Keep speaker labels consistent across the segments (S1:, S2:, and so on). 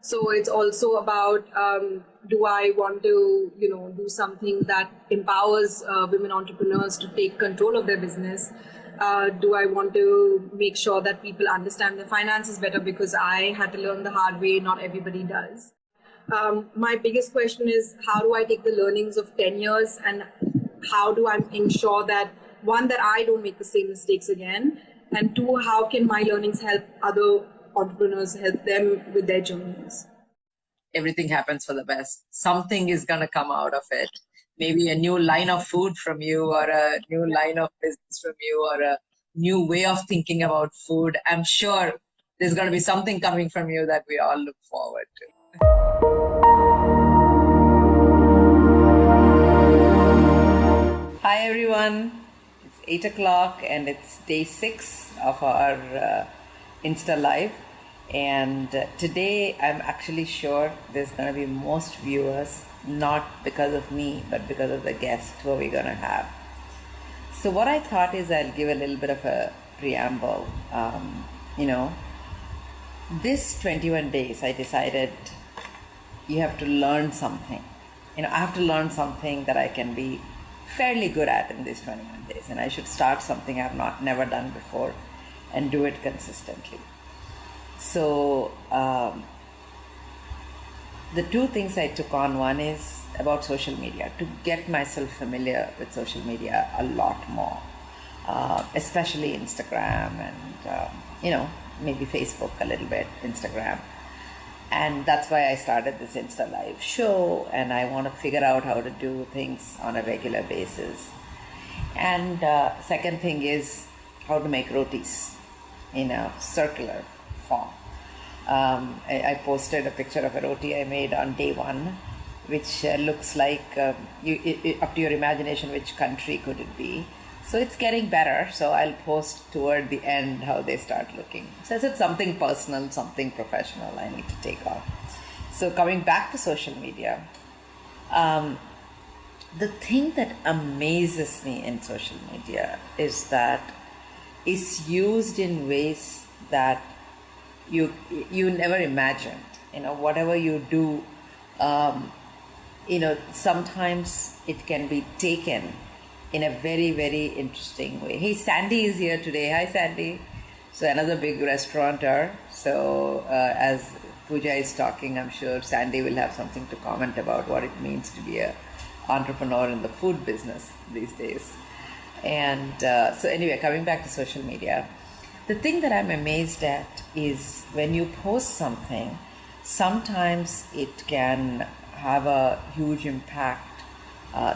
S1: So it's also about, do I want to, do something that empowers women entrepreneurs to take control of their business? Do I want to make sure that people understand their finances better, because I had to learn the hard way, not everybody does. My biggest question is, how do I take the learnings of 10 years and how do I ensure that, one, that I don't make the same mistakes again, and two, how can my learnings help other entrepreneurs, help them with their journeys?
S2: Everything happens for the best. Something is going to come out of it. Maybe a new line of food from you, or a new line of business from you, or a new way of thinking about food. I'm sure there's going to be something coming from you that we all look forward to.
S3: Hi everyone, it's 8 o'clock and it's day 6 of our Insta Live, and today I'm actually sure there's going to be most viewers, not because of me but because of the guest who we're going to have. So what I thought is I'll give a little bit of a preamble. This 21 days I decided you have to learn something. I have to learn something that I can be fairly good at in these 21 days, and I should start something I've never done before and do it consistently. So the two things I took on, one is about social media, to get myself familiar with social media a lot more, especially Instagram and maybe Facebook a little bit, Instagram. And that's why I started this Insta Live Show, and I want to figure out how to do things on a regular basis. And second thing is how to make rotis in a circular form. I posted a picture of a roti I made on day 1, which looks like, up to your imagination, which country could it be. So it's getting better, so I'll post toward the end how they start looking. So it's something personal, something professional I need to take on. So coming back to social media, the thing that amazes me in social media is that it's used in ways that you never imagined. Whatever you do, sometimes it can be taken in a very, very interesting way. Hey, Sandy is here today. Hi, Sandy. So another big restaurateur. So as Pooja is talking, I'm sure Sandy will have something to comment about what it means to be an entrepreneur in the food business these days. And so anyway, coming back to social media, the thing that I'm amazed at is when you post something, sometimes it can have a huge impact.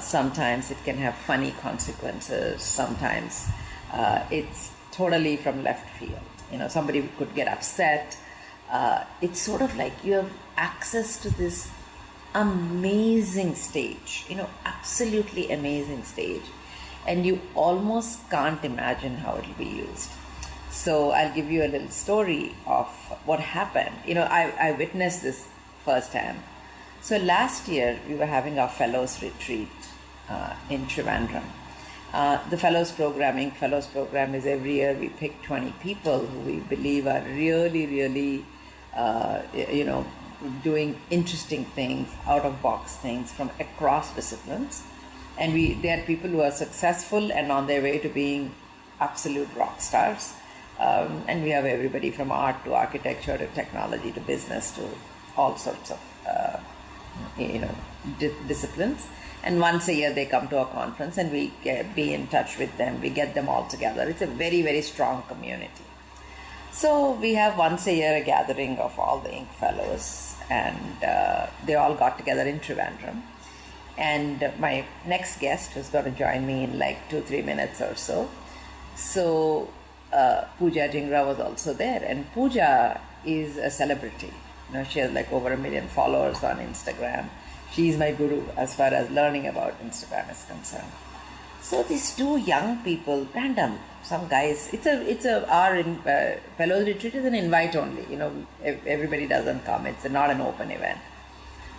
S3: Sometimes it can have funny consequences. Sometimes it's totally from left field. Somebody could get upset. It's sort of like you have access to this amazing stage, absolutely amazing stage, and you almost can't imagine how it'll be used. So I'll give you a little story of what happened. I witnessed this firsthand. So last year we were having our fellows retreat in Trivandrum. The fellows program is every year we pick 20 people who we believe are really, really, doing interesting things, out of box things from across disciplines. And they are people who are successful and on their way to being absolute rock stars. And we have everybody from art to architecture to technology to business to all sorts of disciplines. And once a year they come to our conference and we be in touch with them. We get them all together. It's a very, very strong community. So we have once a year a gathering of all the Ink fellows, and they all got together in Trivandrum. And my next guest was going to join me in like 2-3 minutes or so. So Pooja Dhingra was also there, and Pooja is a celebrity. She has like over 1 million followers on Instagram. She's my guru as far as learning about Instagram is concerned. So these two young people, random, some guys. Our fellows retreat is an invite only. Everybody doesn't come. It's not an open event.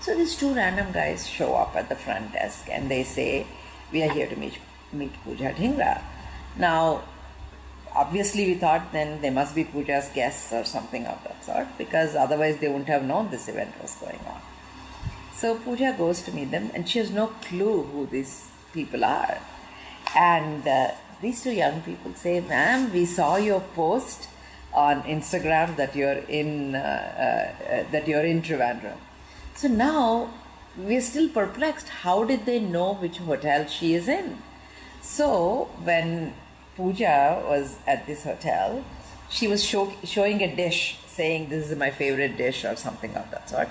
S3: So these two random guys show up at the front desk and they say, "We are here to meet Pooja Dhingra." Now, obviously we thought then they must be Pooja's guests or something of that sort, because otherwise they wouldn't have known this event was going on. So Pooja goes to meet them, and she has no clue who these people are. And these two young people say, "Ma'am, we saw your post on Instagram that you're in Trivandrum." So now we're still perplexed. How did they know which hotel she is in? So when Pooja was at this hotel, she was showing a dish, saying, "This is my favorite dish," or something of that sort.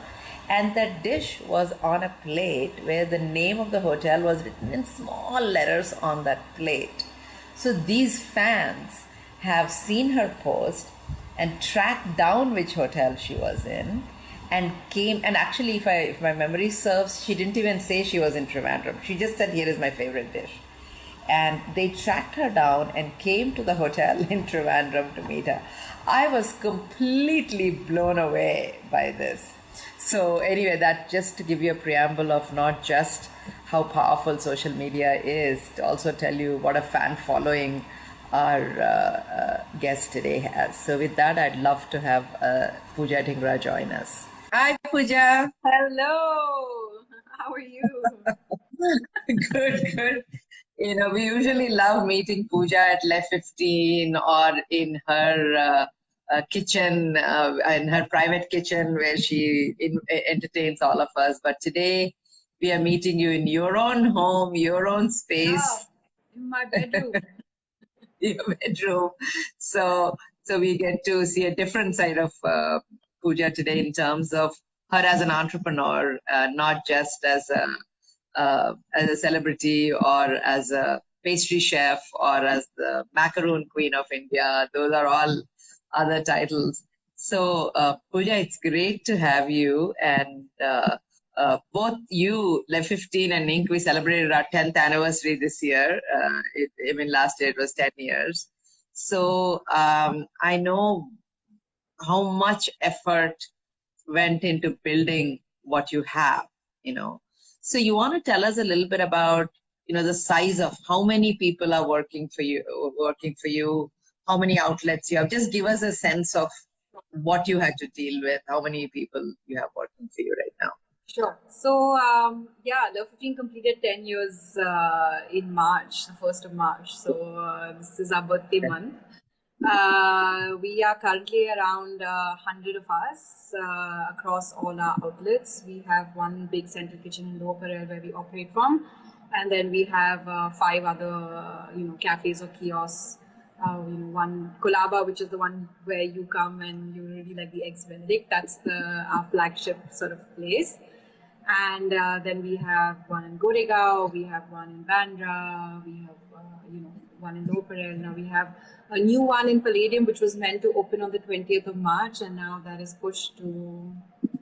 S3: And that dish was on a plate where the name of the hotel was written in small letters on that plate. So these fans have seen her post and tracked down which hotel she was in, and came, and actually if my memory serves, she didn't even say she was in Trivandrum. She just said, "Here is my favorite dish." And they tracked her down and came to the hotel in Trivandrum to meet her. I was completely blown away by this. So anyway, that just to give you a preamble of not just how powerful social media is, to also tell you what a fan following our guest today has. So with that, I'd love to have Pooja Dhingra join us.
S2: Hi, Pooja.
S1: Hello. How are you?
S2: Good. We usually love meeting Pooja at Le15 or in her kitchen, in her private kitchen where she entertains all of us. But today we are meeting you in your own home, your own space.
S1: In my bedroom.
S2: Your bedroom. So we get to see a different side of Pooja today in terms of her as an entrepreneur, not just as a celebrity or as a pastry chef or as the Macaroon Queen of India. Those are all other titles. So Pooja, it's great to have you. And both you, Le15 and Ink, we celebrated our 10th anniversary this year. Last year it was 10 years. So I know how much effort went into building what you have, So you want to tell us a little bit about, the size of how many people are working for you, how many outlets you have. Just give us a sense of what you had to deal with, how many people you have working for you right now.
S1: Sure. So, Le15 completed 10 years in March, the 1st of March. So this is our birthday month. We are currently around 100 of us across all our outlets. We have one big central kitchen in Lower Parel where we operate from, and then we have 5 other cafes or kiosks. One Colaba, which is the one where you come and you really like the eggs Benedict. That's our flagship sort of place. And then we have one in Goregaon, we have one in Bandra, we have one in Lower Parel. Now we have a new one in Palladium, which was meant to open on the 20th of March, and now that is pushed to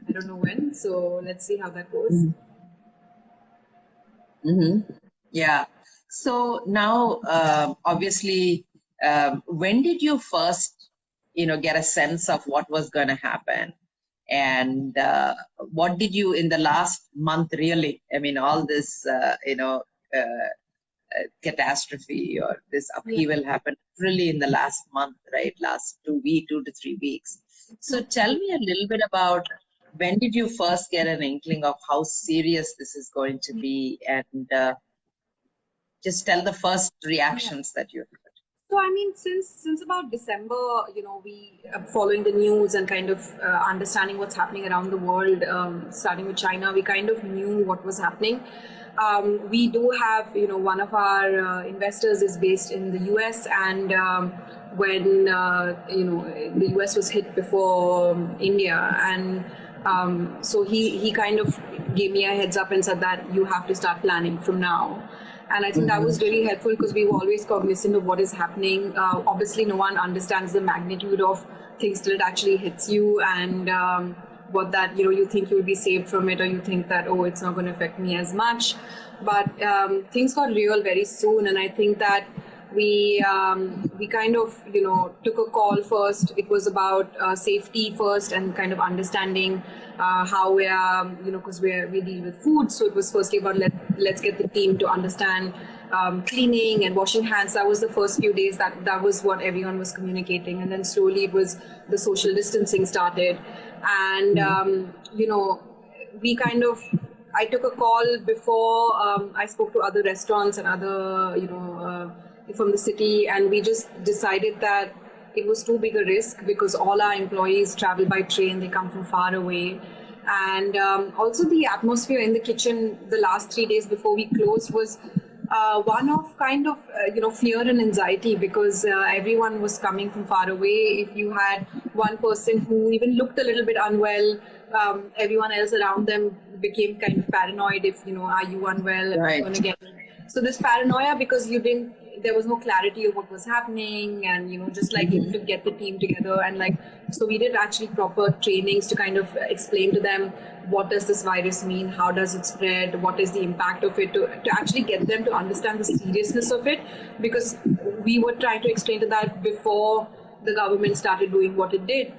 S1: I don't know when. So let's see how that goes.
S2: Mm-hmm. Yeah. So now, obviously, when did you first, get a sense of what was going to happen? And what did you, in the last month, really, all this, catastrophe or this upheaval happened really in the last month, right? Last 2 to 3 weeks. So tell me a little bit about when did you first get an inkling of how serious this is going to be, and just tell the first reactions that you had.
S1: So since about December, we following the news and kind of understanding what's happening around the world, starting with China, we kind of knew what was happening. We do have, one of our investors is based in the US, and when the US was hit before India, and so he kind of gave me a heads up and said that you have to start planning from now. And I think that was really helpful because we were always cognizant of what is happening. Obviously, no one understands the magnitude of things till it actually hits you, and what that, you think you'll be saved from it, or you think that, oh, it's not going to affect me as much. But things got real very soon, and I think that we kind of, you know, took a call first. It was about safety first and kind of understanding how we are, you know, because we deal with food. So it was firstly about let's get the team to understand cleaning and washing hands. That was the first few days. That was what everyone was communicating, and then slowly it was the social distancing started, and you know, we kind of. I took a call before I spoke to other restaurants and other, you know, from the city, and we just decided that it was too big a risk because all our employees travel by train, they come from far away. And also the atmosphere in the kitchen the last 3 days before we closed was one of kind of, you know, fear and anxiety because everyone was coming from far away. If you had one person who even looked a little bit unwell, everyone else around them became kind of paranoid. If, you know, are you unwell?
S2: Right.
S1: And again, so this paranoia because there was no clarity of what was happening, and, you know, just like to get the team together, and like, so we did actually proper trainings to kind of explain to them what does this virus mean, how does it spread, what is the impact of it, to actually get them to understand the seriousness of it, because we were trying to explain to that before the government started doing what it did.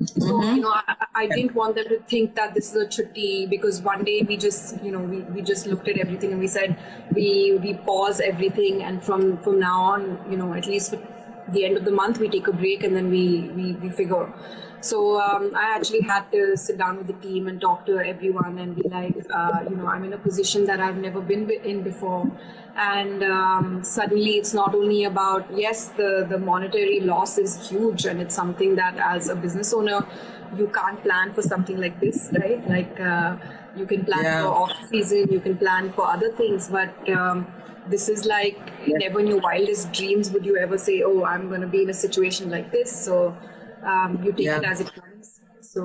S1: So, you know, I didn't want them to think that this is a chutti, because one day we just, you know, we just looked at everything and we said, we pause everything, and from now on, you know, at least for the end of the month, we take a break, and then we figure. So I actually had to sit down with the team and talk to everyone and be like, you know, I'm in a position that I've never been in before. And suddenly it's not only about, yes, the monetary loss is huge, and it's something that as a business owner, you can't plan for something like this, right? Like you can plan for off season, you can plan for other things, but this is like never in your wildest dreams would you ever say, oh, I'm going to be in a situation like this. So you take it as it comes.
S2: So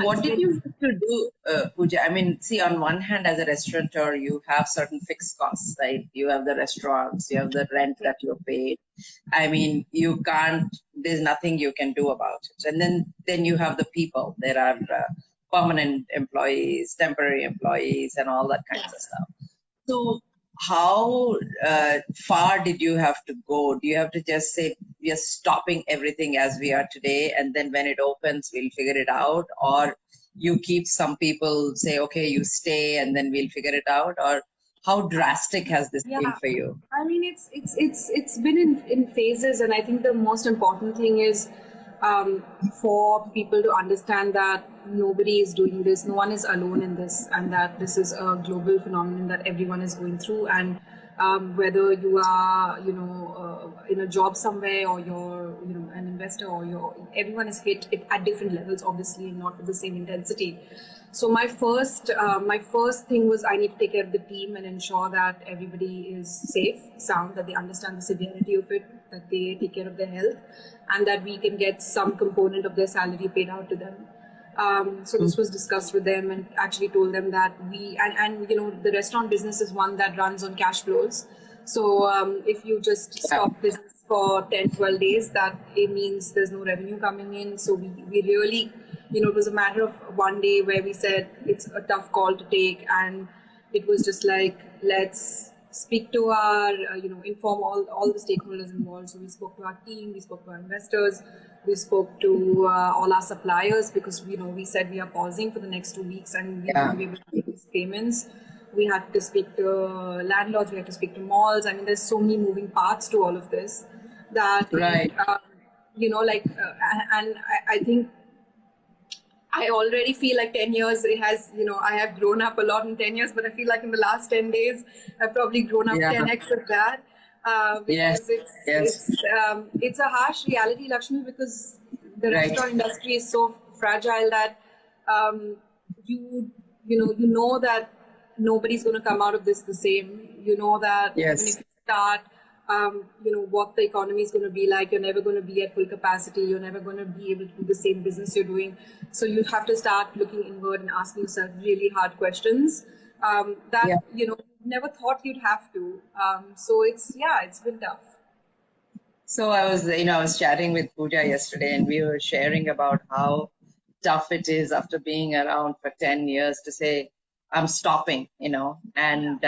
S2: what did you have to do, Pooja? I mean, see, on one hand, as a restaurateur, you have certain fixed costs, right? You have the restaurants, you have the rent that you paid. I mean, you can't, there's nothing you can do about it. And then you have the people. There are permanent employees, temporary employees, and all that kinds of stuff. So how far did you have to go? Do you have to just say, we are stopping everything as we are today, and then when it opens, we'll figure it out? Or you keep some people, say, okay, you stay and then we'll figure it out? Or how drastic has this been for you?
S1: I mean, it's been in phases, and I think the most important thing is for people to understand that nobody is doing this, no one is alone in this, and that this is a global phenomenon that everyone is going through. And whether you are, you know, in a job somewhere, or you're, you know, an investor, or everyone is hit at different levels, obviously, not with the same intensity. So my first thing was I need to take care of the team and ensure that everybody is safe, sound, that they understand the severity of it, that they take care of their health, and that we can get some component of their salary paid out to them. So this was discussed with them, and actually told them that and you know, the restaurant business is one that runs on cash flows. So if you just stop business for 10, 12 days, that it means there's no revenue coming in. So we really, you know, it was a matter of one day where we said it's a tough call to take, and it was just like, let's speak to our, you know, inform all the stakeholders involved. So we spoke to our team, we spoke to our investors, we spoke to all our suppliers, because, you know, we said we are pausing for the next 2 weeks and we won't be able to make these payments. We had to speak to landlords, we had to speak to malls. I mean, there's so many moving parts to all of this that, you know, like, and I think I already feel like 10 years, it has, you know, I have grown up a lot in 10 years, but I feel like in the last 10 days, I've probably grown up 10x of that. Because it's a harsh reality, Lakshmi, because the restaurant industry is so fragile that you know that nobody's going to come out of this the same. You know that even if you start, you know what the economy is going to be like. You're never going to be at full capacity. You're never going to be able to do the same business you're doing. So you have to start looking inward and asking yourself really hard questions that you know never thought you'd have to. So it's been tough.
S2: So I was chatting with Pooja yesterday, and we were sharing about how tough it is after being around for 10 years to say, I'm stopping, you know, and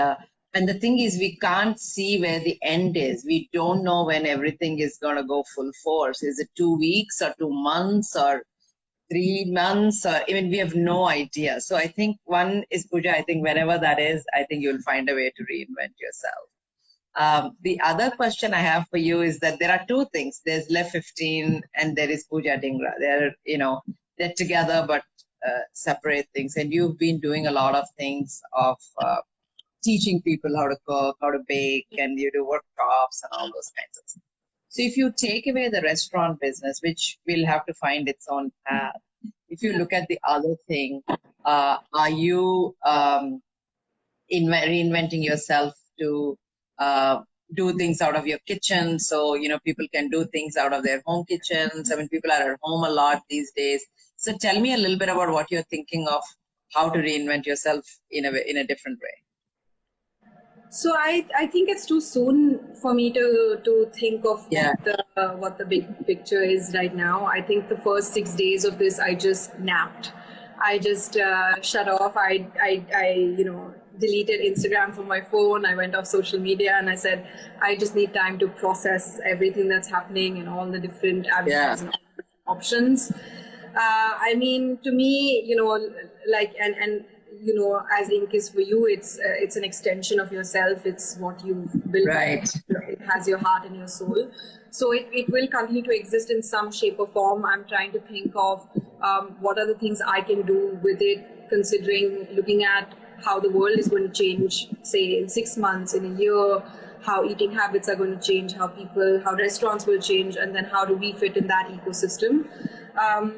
S2: And the thing is, we can't see where the end is. We don't know when everything is going to go full force. Is it 2 weeks or 2 months or 3 months? Or even we have no idea. So I think one is, Pooja, I think whenever that is, I think you'll find a way to reinvent yourself. The other question I have for you is that there are two things. There's Le15 and there is Pooja Dhingra. They're together but separate things. And you've been doing a lot of things of teaching people how to cook, how to bake, and you do workshops and all those kinds of things. So if you take away the restaurant business, which will have to find its own path, if you look at the other thing, are you reinventing yourself to do things out of your kitchen? So, people can do things out of their home kitchens. I mean, people are at home a lot these days. So tell me a little bit about what you're thinking of, how to reinvent yourself in a different way.
S1: So I think it's too soon for me to think of what the big picture is right now. I think the first 6 days of this, I just napped. I just shut off. I deleted Instagram from my phone. I went off social media and I said, I just need time to process everything that's happening and all the different avenues and options. I mean, to me, as ink is for you, it's an extension of yourself. It's what you've built.
S2: Right.
S1: It has your heart and your soul. So it will continue to exist in some shape or form. I'm trying to think of what are the things I can do with it, looking at how the world is going to change, say in 6 months, in a year, how eating habits are going to change, how restaurants will change, and then how do we fit in that ecosystem.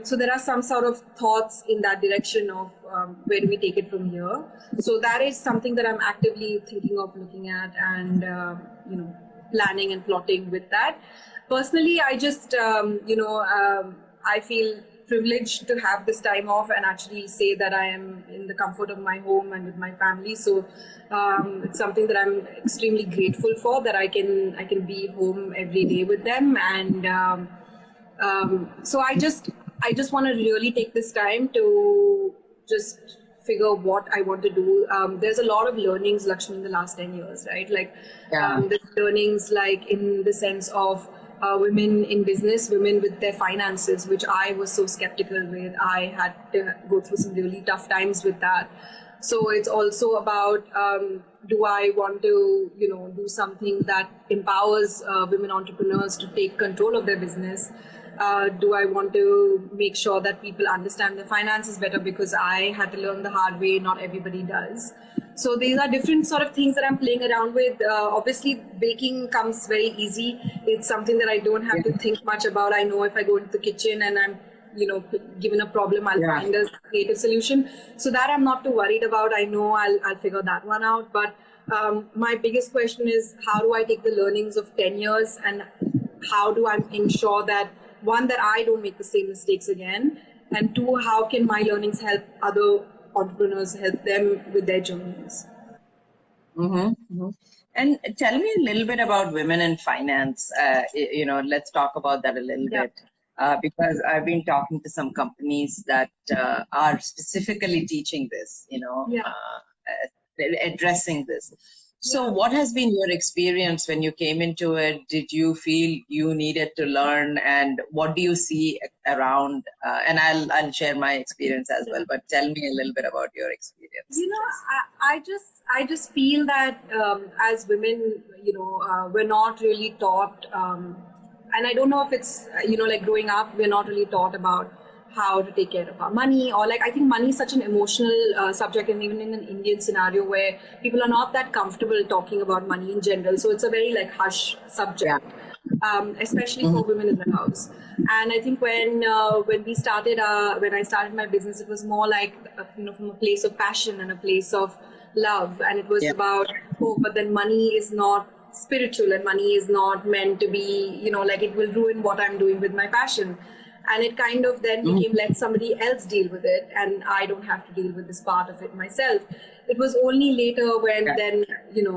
S1: So there are some sort of thoughts in that direction of where do we take it from here. So that is something that I'm actively thinking of looking at and, planning and plotting with that. Personally, I just, I feel privileged to have this time off and actually say that I am in the comfort of my home and with my family. So it's something that I'm extremely grateful for, that I can be home every day with them. And so I just want to really take this time to just figure what I want to do. There's a lot of learnings, Lakshmi, in the last 10 years, right? There's learnings in the sense of women in business, women with their finances, which I was so skeptical with. I had to go through some really tough times with that. So it's also about, do I want to, do something that empowers women entrepreneurs to take control of their business? Do I want to make sure that people understand their finances better, because I had to learn the hard way, not everybody does. So these are different sort of things that I'm playing around with. Obviously, baking comes very easy. It's something that I don't have to think much about. I know if I go into the kitchen and I'm, given a problem, I'll find a creative solution. So that I'm not too worried about. I know I'll figure that one out. But my biggest question is, how do I take the learnings of 10 years and how do I ensure that, one, that I don't make the same mistakes again, and two, how can my learnings help other entrepreneurs, help them with their journeys?
S2: And tell me a little bit about women in finance. Let's talk about that a little bit. Because I've been talking to some companies that are specifically teaching this, addressing this. So what has been your experience when you came into it? Did you feel you needed to learn, and what do you see around? And I'll share my experience as well, but tell me a little bit about your experience.
S1: I just feel that as women, we're not really taught, and I don't know if it's, growing up, we're not really taught about how to take care of our money, or I think money is such an emotional subject, and even in an Indian scenario where people are not that comfortable talking about money in general. So it's a very hush subject, especially for women in the house. And I think when I started my business, it was more from a place of passion and a place of love. And it was about, but then money is not spiritual, and money is not meant to be, it will ruin what I'm doing with my passion. And it kind of then became, let somebody else deal with it, and I don't have to deal with this part of it myself. It was only later when then,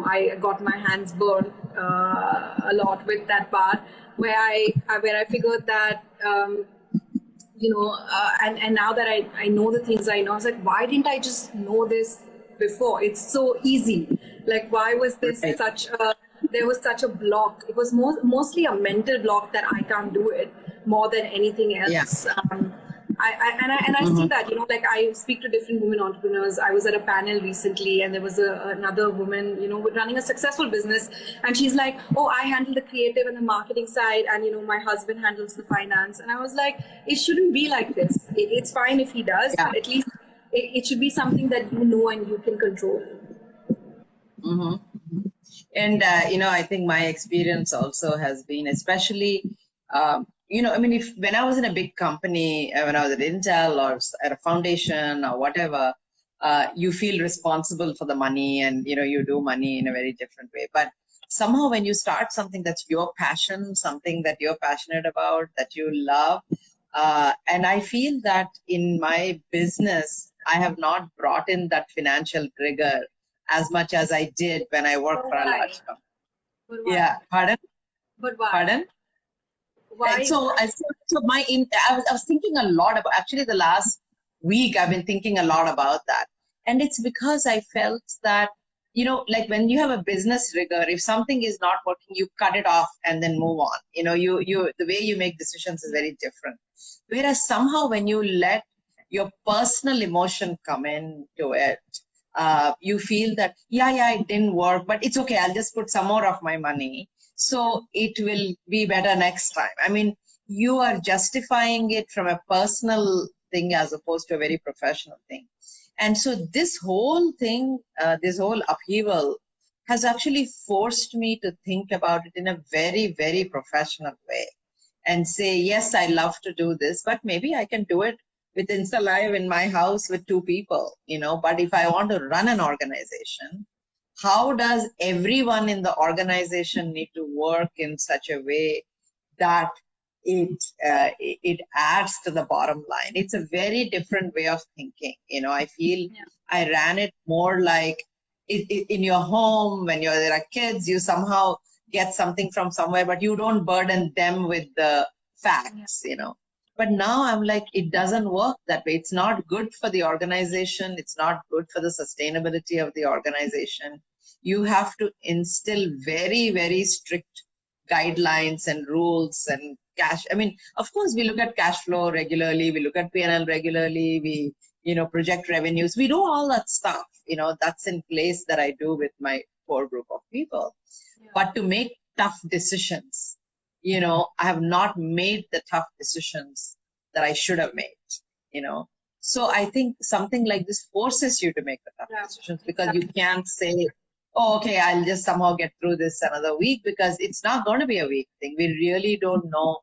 S1: I got my hands burned a lot with that part, where I figured that, and now that I know the things I know, I was like, why didn't I just know this before. It's so easy. Like, why was this there was such a block? It was mostly a mental block that I can't do it more than anything else. I see that, like I speak to different women entrepreneurs. I was at a panel recently and there was another woman, running a successful business, and she's like, oh, I handle the creative and the marketing side, and my husband handles the finance. And I was like, it shouldn't be like this. It's fine if he does, but at least it should be something that you know and you can control.
S2: And, I think my experience also has been, especially, when I was in a big company, when I was at Intel or at a foundation or whatever, you feel responsible for the money and, you do money in a very different way. But somehow when you start something that's your passion, something that you're passionate about, that you love, and I feel that in my business, I have not brought in that financial rigor as much as I did when I worked for a large company. Yeah, pardon?
S1: But why?
S2: Pardon?
S1: Why?
S2: So I was thinking a lot about, actually the last week I've been thinking a lot about that. And it's because I felt that, like when you have a business rigor, if something is not working, you cut it off and then move on. The way you make decisions is very different. Whereas somehow when you let your personal emotion come into it, you feel that, it didn't work, but it's okay. I'll just put some more of my money. So it will be better next time. I mean, you are justifying it from a personal thing as opposed to a very professional thing. And so this whole thing, this whole upheaval has actually forced me to think about it in a very, very professional way and say, yes, I love to do this, but maybe I can do it with Insta Live in my house with 2 people, but if I want to run an organization, how does everyone in the organization need to work in such a way that it adds to the bottom line? It's a very different way of thinking. I feel I ran it more like in your home, when there are kids, you somehow get something from somewhere, but you don't burden them with the facts, But now I'm like, it doesn't work that way. It's not good for the organization. It's not good for the sustainability of the organization. You have to instill very, very strict guidelines and rules and cash. I mean, of course, we look at cash flow regularly. We look at P&L regularly. We, project revenues. We do all that stuff. That's in place that I do with my core group of people. Yeah. But to make tough decisions, I have not made the tough decisions that I should have made, So I think something like this forces you to make the tough decisions, because you can't say, oh, okay, I'll just somehow get through this another week, because it's not going to be a week thing. We really don't know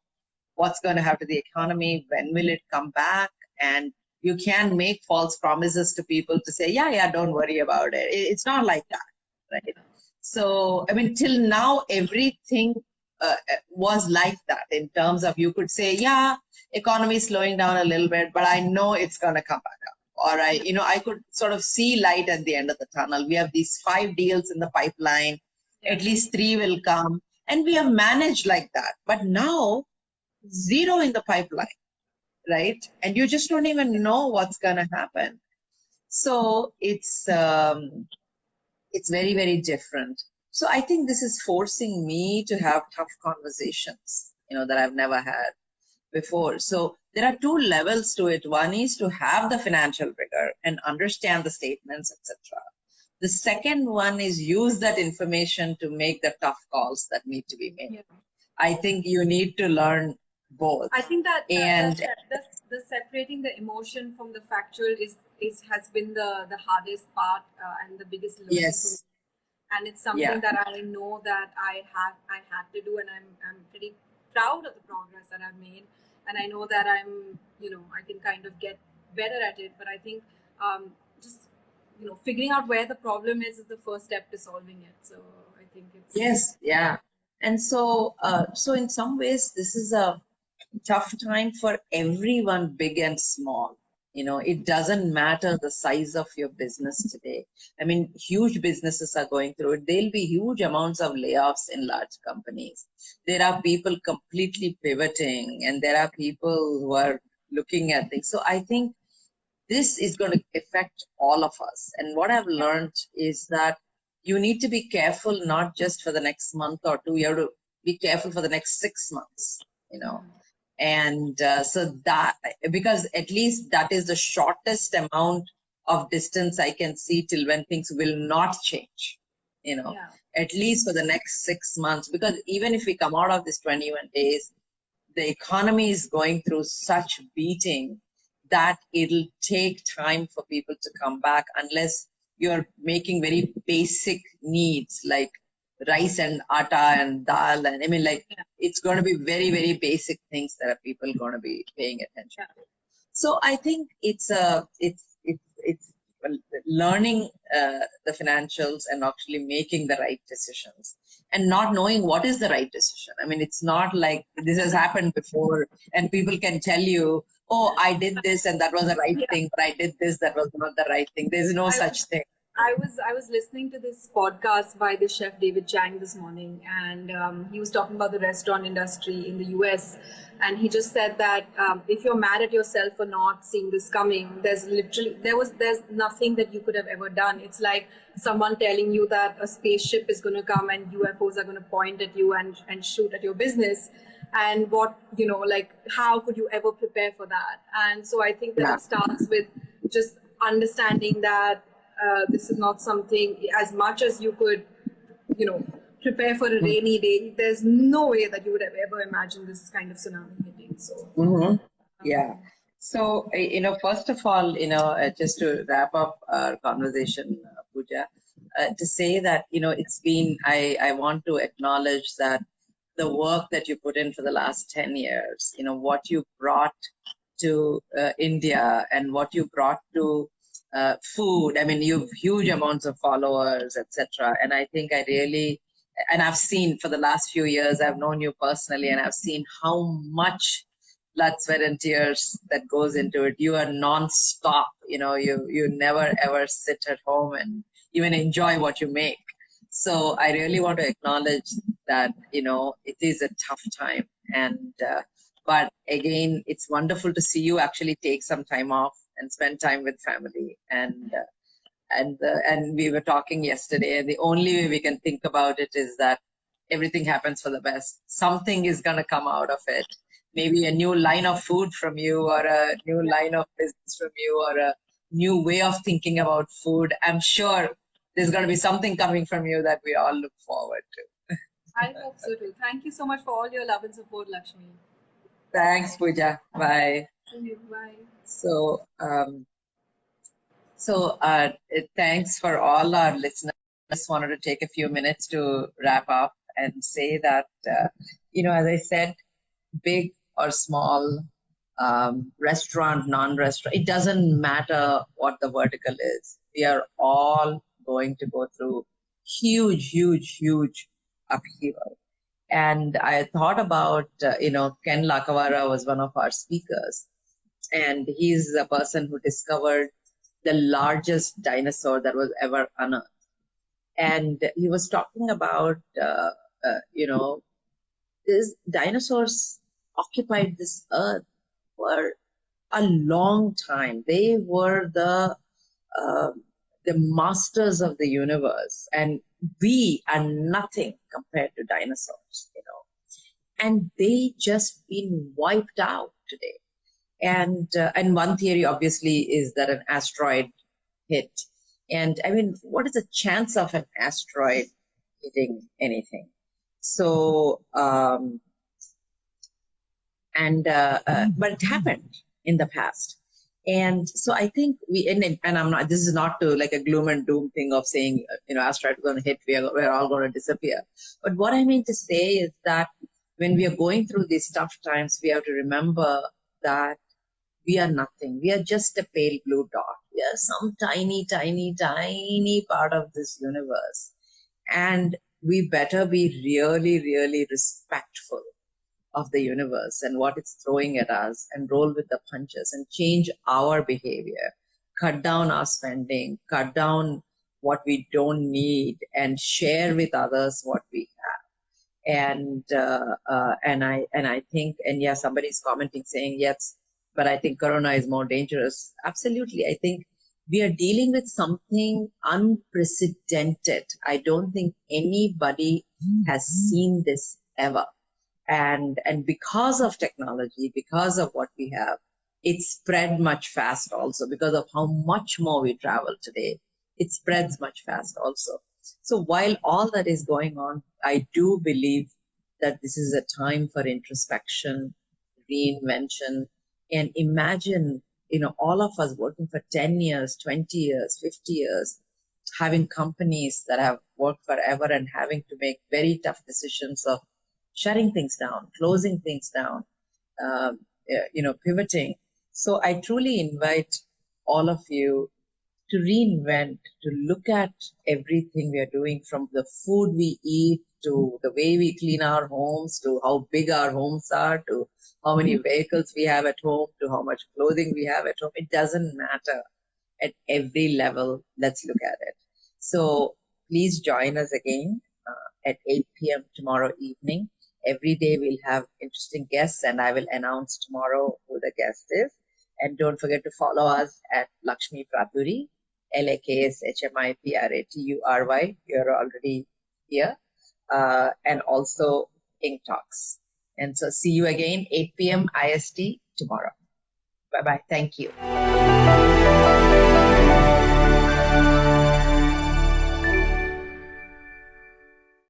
S2: what's going to happen to the economy. When will it come back? And you can't make false promises to people to say, don't worry about it. It's not like that, right? So, I mean, till now, everything was like that, in terms of, you could say, economy is slowing down a little bit, but I know it's going to come back up. Or I could sort of see light at the end of the tunnel. We have these 5 deals in the pipeline, at least 3 will come, and we have managed like that. But now, 0 in the pipeline, right? And you just don't even know what's going to happen. So it's very, very different. So I think this is forcing me to have tough conversations, that I've never had before. So there are 2 levels to it. One is to have the financial rigor and understand the statements, etc. The second one is use that information to make the tough calls that need to be made. Yeah. I think you need to learn both.
S1: I think that the separating the emotion from the factual has been the hardest part and the biggest learning.
S2: Yes.
S1: And it's something that I know that I had to do, and I'm pretty proud of the progress that I've made. And I know that I'm, I can kind of get better at it. But I think just, figuring out where the problem is the first step to solving it. So I think it's...
S2: Yes, yeah. And so in some ways, this is a tough time for everyone, big and small. It doesn't matter the size of your business today. I mean, huge businesses are going through it. There'll be huge amounts of layoffs in large companies. There are people completely pivoting, and there are people who are looking at things. So I think this is going to affect all of us. And what I've learned is that you need to be careful, not just for the next month or two. You have to be careful for the next 6 months, you know. And so that, because at least that is the shortest amount of distance I can see till when things will not change, you know, at least for the next 6 months. Because even if we come out of this 21 days, the economy is going through such beating that it'll take time for people to come back unless you're making very basic needs like rice and atta and dal. And I mean, like, it's going to be very, very basic things that are people going to be paying attention to. So I think it's learning the financials and actually making the right decisions and not knowing what is the right decision. I mean, it's not like this has happened before and people can tell you, oh, I did this and that was the right thing, but I did this, that was not the right thing. There's no such thing.
S1: I was listening to this podcast by the chef David Chang this morning, and he was talking about the restaurant industry in the US, and he just said that if you're mad at yourself for not seeing this coming, there's nothing that you could have ever done. It's like someone telling you that a spaceship is going to come and UFOs are going to point at you and shoot at your business, and what, you know, like, how could you ever prepare for that? And so I think that it starts with just understanding that this is not something, as much as you could, you know, prepare for a rainy day, there's no way that you would have ever imagined this kind of tsunami hitting. So,
S2: So, you know, first of all, you know, just to wrap up our conversation, Pooja, to say that, you know, it's been, I want to acknowledge that the work that you put in for the last 10 years, you know, what you brought to India and what you brought to food. I mean, you've huge amounts of followers, etc. And I think I really, and I've seen for the last few years, I've known you personally, and I've seen how much blood, sweat, and tears that goes into it. You are non-stop. You know, you never ever sit at home and even enjoy what you make. So I really want to acknowledge that, you know, it is a tough time, and but again, it's wonderful to see you actually take some time off and spend time with family. And we were talking yesterday, and the only way we can think about it is that everything happens for the best. Something is going to come out of it. Maybe a new line of food from you, or a new line of business from you, or a new way of thinking about food. I'm sure there's going to be something coming from you that we all look forward to.
S1: I hope so too. Thank you so much for all your love and support, Lakshmi.
S2: Thanks, Pooja. Bye.
S1: See you. Bye.
S2: So, thanks for all our listeners. I just wanted to take a few minutes to wrap up and say that, you know, as I said, big or small, restaurant, non-restaurant, it doesn't matter what the vertical is. We are all going to go through huge upheaval. And I thought about, you know, Ken Lakawara was one of our speakers, and he's the person who discovered the largest dinosaur that was ever unearthed. And he was talking about, you know, these dinosaurs occupied this earth for a long time. They were the masters of the universe, and we are nothing compared to dinosaurs, you know. And they just been wiped out today. And one theory obviously is that an asteroid hit. And I mean, what is the chance of an asteroid hitting anything? So, but it happened in the past. And so I think and I'm not, this is not to like a gloom and doom thing of saying, you know, asteroid is going to hit, we're all going to disappear. But what I mean to say is that when we are going through these tough times, we have to remember that we are nothing. We are just a pale blue dot. We are some tiny part of this universe. And we better be really respectful of the universe and what it's throwing at us, and roll with the punches and change our behavior, cut down our spending, cut down what we don't need, and share with others what we have. And I think, and yeah, somebody's commenting saying, yes, but I think Corona is more dangerous. Absolutely. I think we are dealing with something unprecedented. I don't think anybody has seen this ever. And because of technology, because of what we have, it spread much fast also because of how much more we travel today. It spreads much fast also. So while all that is going on, I do believe that this is a time for introspection, reinvention, and imagine, all of us working for 10 years, 20 years, 50 years, having companies that have worked forever and having to make very tough decisions of shutting things down, closing things down, pivoting. So I truly invite all of you to reinvent, to look at everything we are doing, from the food we eat to the way we clean our homes, to how big our homes are, to how many vehicles we have at home, to how much clothing we have at home. It doesn't matter. At every level, let's look at it. So please join us again at 8 p.m. tomorrow evening. Every day we'll have interesting guests, and I will announce tomorrow who the guest is. And don't forget to follow us at Lakshmi Praturi, LAKSHMIPRATURY. You're already here. And also Ink Talks. And so see you again, 8 p.m. IST tomorrow. Bye-bye. Thank you.